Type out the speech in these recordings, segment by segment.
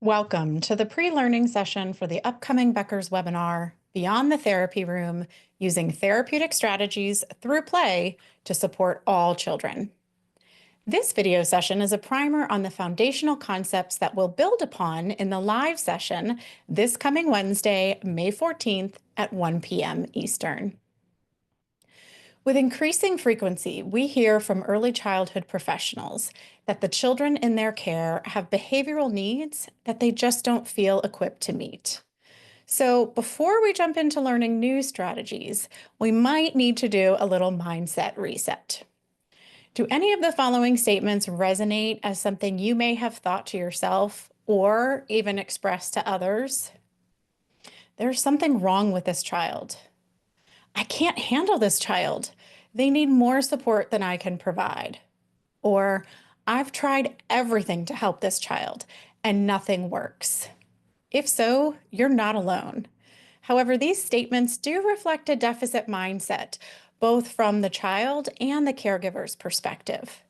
Welcome to the pre-learning session for the upcoming Becker's webinar, Beyond the Therapy Room, Using Therapeutic Strategies Through Play to Support All Children. This video session is a primer on the foundational concepts that we'll build upon in the live session this coming Wednesday, May 14th at 1 p.m. Eastern. With increasing frequency, we hear from early childhood professionals that the children in their care have behavioral needs that they just don't feel equipped to meet. So before we jump into learning new strategies, we might need to do a little mindset reset. Do any of the following statements resonate as something you may have thought to yourself or even expressed to others? There's something wrong with this child. I can't handle this child. They need more support than I can provide. Or I've tried everything to help this child and nothing works. If so, you're not alone. However, these statements do reflect a deficit mindset, both from the child and the caregiver's perspective.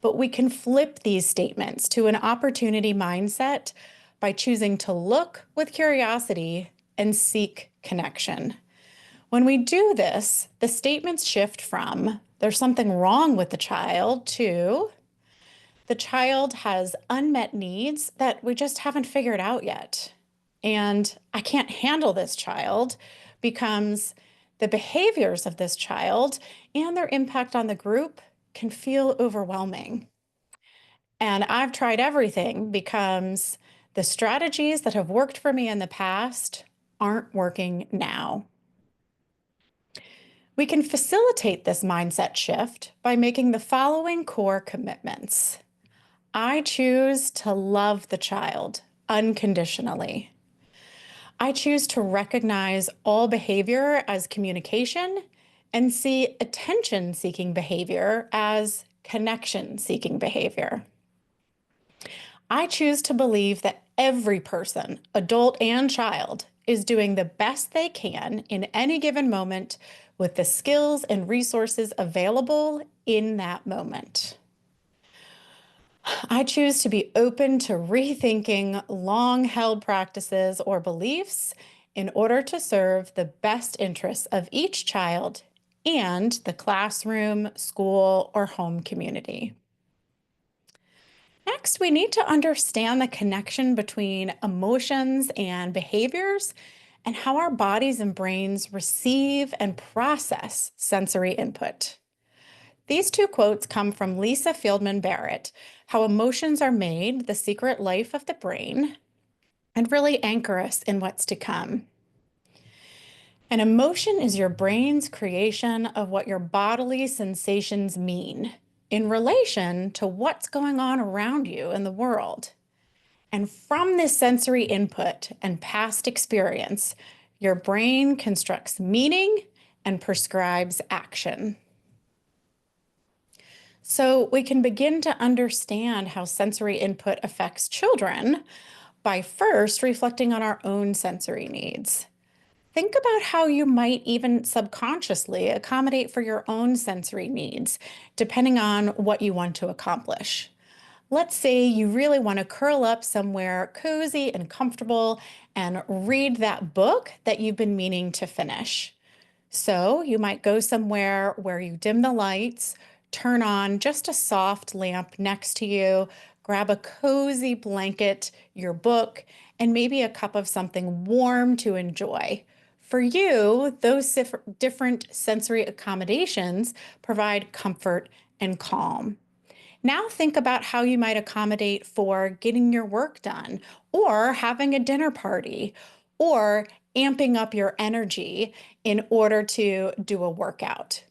But we can flip these statements to an opportunity mindset by choosing to look with curiosity and seek connection. When we do this, the statements shift from there's something wrong with the child to the child has unmet needs that we just haven't figured out yet. And I can't handle this child becomes the behaviors of this child and their impact on the group can feel overwhelming. And I've tried everything becomes the strategies that have worked for me in the past aren't working now. We can facilitate this mindset shift by making the following core commitments. I choose to love the child unconditionally. I choose to recognize all behavior as communication and see attention-seeking behavior as connection-seeking behavior. I choose to believe that every person, adult and child, is doing the best they can in any given moment with the skills and resources available in that moment. I choose to be open to rethinking long-held practices or beliefs in order to serve the best interests of each child and the classroom, school, or home community. Next, we need to understand the connection between emotions and behaviors and how our bodies and brains receive and process sensory input. These two quotes come from Lisa Fieldman Barrett, How Emotions Are Made, The Secret Life of the Brain, and really anchor us in what's to come. An emotion is your brain's creation of what your bodily sensations mean in relation to what's going on around you in the world. And from this sensory input and past experience, your brain constructs meaning and prescribes action. So we can begin to understand how sensory input affects children by first reflecting on our own sensory needs. Think about how you might even subconsciously accommodate for your own sensory needs, depending on what you want to accomplish. Let's say you really want to curl up somewhere cozy and comfortable and read that book that you've been meaning to finish. So you might go somewhere where you dim the lights, turn on just a soft lamp next to you, grab a cozy blanket, your book, and maybe a cup of something warm to enjoy. For you, those different sensory accommodations provide comfort and calm. Now think about how you might accommodate for getting your work done, or having a dinner party, or amping up your energy in order to do a workout.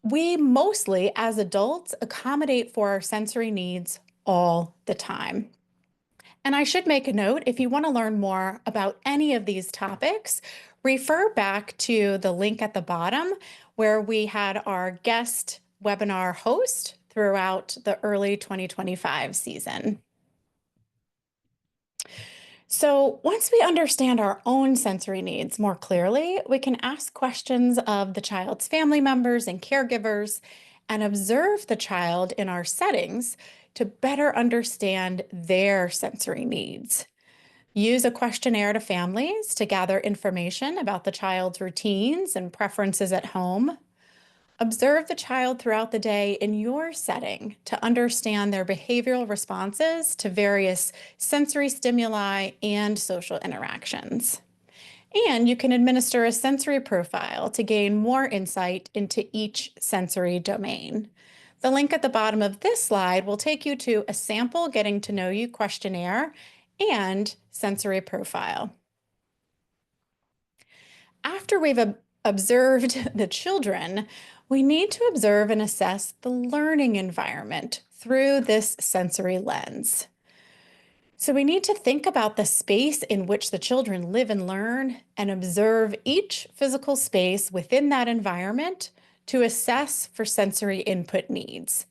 We mostly, as adults, accommodate for our sensory needs all the time. And I should make a note, if you want to learn more about any of these topics, refer back to the link at the bottom where we had our guest webinar host throughout the early 2025 season. So once we understand our own sensory needs more clearly, we can ask questions of the child's family members and caregivers and observe the child in our settings to better understand their sensory needs. Use a questionnaire to families to gather information about the child's routines and preferences at home. Observe the child throughout the day in your setting to understand their behavioral responses to various sensory stimuli and social interactions. And you can administer a sensory profile to gain more insight into each sensory domain. The link at the bottom of this slide will take you to a sample getting to know you questionnaire and sensory profile. After we've observed the children, we need to observe and assess the learning environment through this sensory lens. So we need to think about the space in which the children live and learn and observe each physical space within that environment to assess for sensory input needs.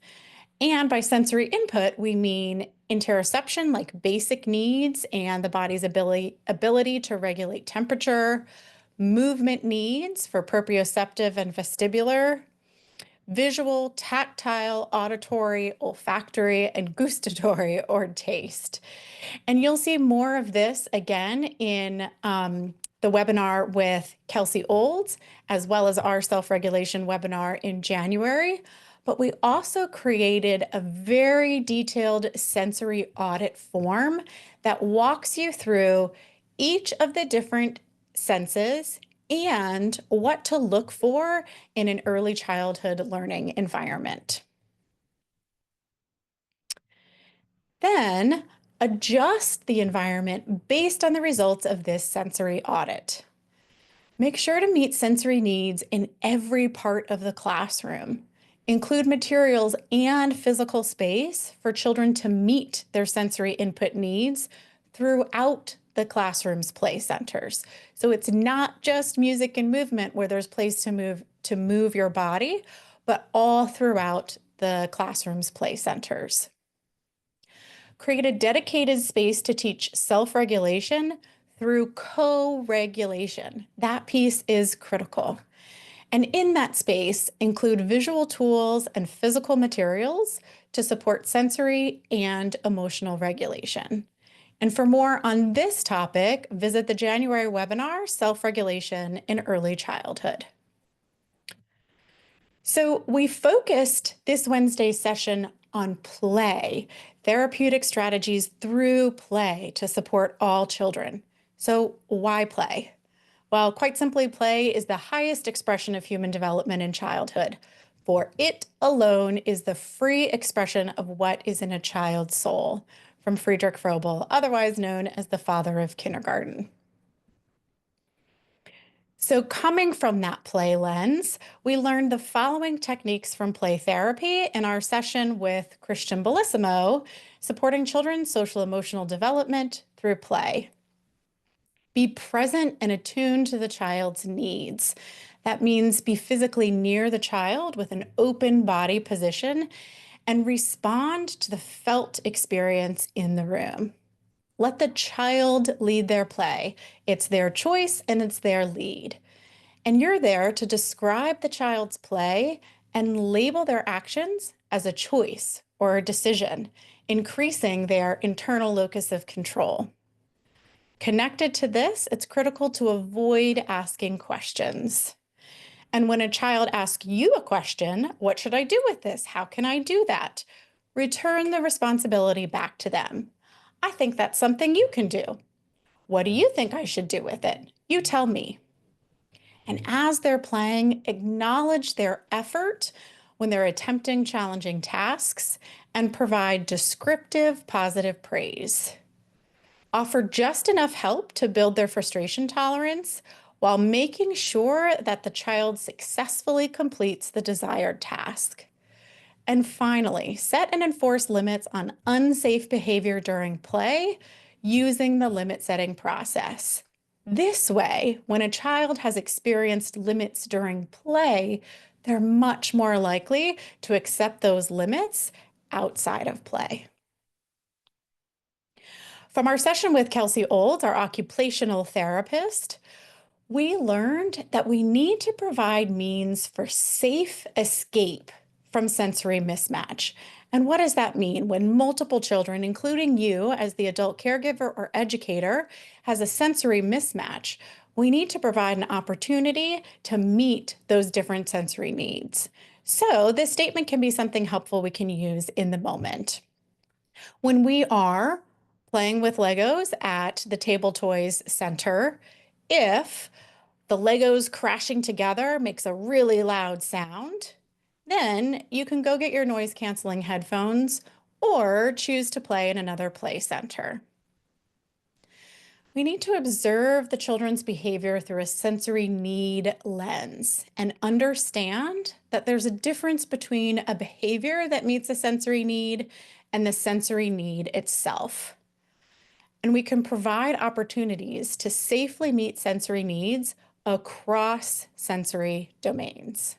And by sensory input, we mean interoception, like basic needs and the body's ability to regulate temperature, movement needs for proprioceptive and vestibular, visual, tactile, auditory, olfactory, and gustatory or taste. And you'll see more of this again in the webinar with Kelsey Olds, as well as our self-regulation webinar in January. But we also created a very detailed sensory audit form that walks you through each of the different senses and what to look for in an early childhood learning environment. Then adjust the environment based on the results of this sensory audit. Make sure to meet sensory needs in every part of the classroom. Include materials and physical space for children to meet their sensory input needs throughout the classroom's play centers. So it's not just music and movement where there's place to move your body, but all throughout the classroom's play centers. Create a dedicated space to teach self-regulation through co-regulation. That piece is critical. And in that space, include visual tools and physical materials to support sensory and emotional regulation. And for more on this topic, visit the January webinar, Self-Regulation in Early Childhood. So we focused this Wednesday session on play, therapeutic strategies through play to support all children. So why play? Well, quite simply, play is the highest expression of human development in childhood, for it alone is the free expression of what is in a child's soul, from Friedrich Froebel, otherwise known as the father of kindergarten. So coming from that play lens, we learned the following techniques from play therapy in our session with Christian Bellissimo, supporting children's social emotional development through play. Be present and attuned to the child's needs. That means be physically near the child with an open body position and respond to the felt experience in the room. Let the child lead their play. It's their choice and it's their lead. And you're there to describe the child's play and label their actions as a choice or a decision, increasing their internal locus of control. Connected to this, it's critical to avoid asking questions. And when a child asks you a question, what should I do with this? How can I do that? Return the responsibility back to them. I think that's something you can do. What do you think I should do with it? You tell me. And as they're playing, acknowledge their effort when they're attempting challenging tasks and provide descriptive, positive praise. Offer just enough help to build their frustration tolerance while making sure that the child successfully completes the desired task. And finally, set and enforce limits on unsafe behavior during play using the limit setting process. This way, when a child has experienced limits during play, they're much more likely to accept those limits outside of play. From our session with Kelsey Olds, our occupational therapist, we learned that we need to provide means for safe escape from sensory mismatch. And what does that mean? When multiple children, including you as the adult caregiver or educator, has a sensory mismatch, we need to provide an opportunity to meet those different sensory needs. So, this statement can be something helpful we can use in the moment. When we are playing with Legos at the Table Toys Center, if the Legos crashing together makes a really loud sound, then you can go get your noise canceling headphones or choose to play in another play center. We need to observe the children's behavior through a sensory need lens and understand that there's a difference between a behavior that meets a sensory need and the sensory need itself. And we can provide opportunities to safely meet sensory needs across sensory domains.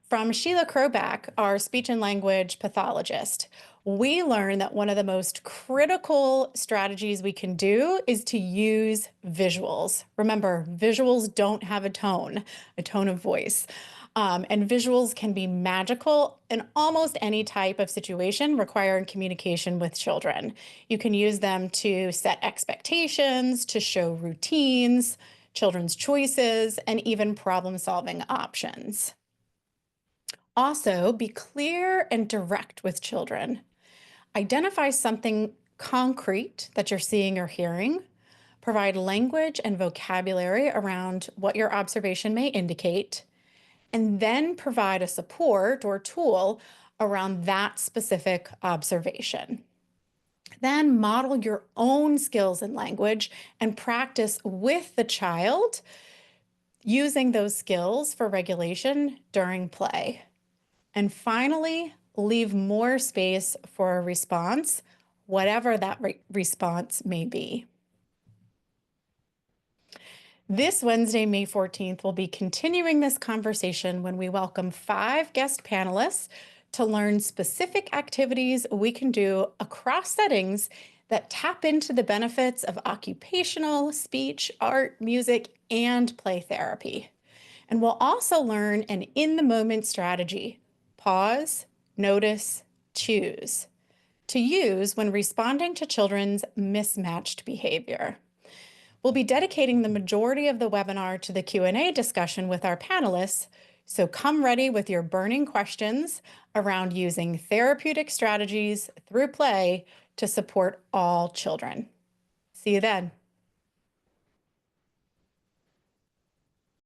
From Sheila Kroback, our speech and language pathologist, we learned that one of the most critical strategies we can do is to use visuals. Remember, visuals don't have a tone of voice. And visuals can be magical in almost any type of situation requiring communication with children. You can use them to set expectations, to show routines, children's choices, and even problem-solving options. Also, be clear and direct with children. Identify something concrete that you're seeing or hearing. Provide language and vocabulary around what your observation may indicate, and then provide a support or tool around that specific observation. Then model your own skills in language and practice with the child using those skills for regulation during play. And finally, leave more space for a response, whatever that response may be. This Wednesday, May 14th, we'll be continuing this conversation when we welcome 5 guest panelists to learn specific activities we can do across settings that tap into the benefits of occupational, speech, art, music, and play therapy. And we'll also learn an in-the-moment strategy: pause, notice, choose, to use when responding to children's mismatched behavior. We'll be dedicating the majority of the webinar to the Q&A discussion with our panelists, so come ready with your burning questions around using therapeutic strategies through play to support all children. See you then.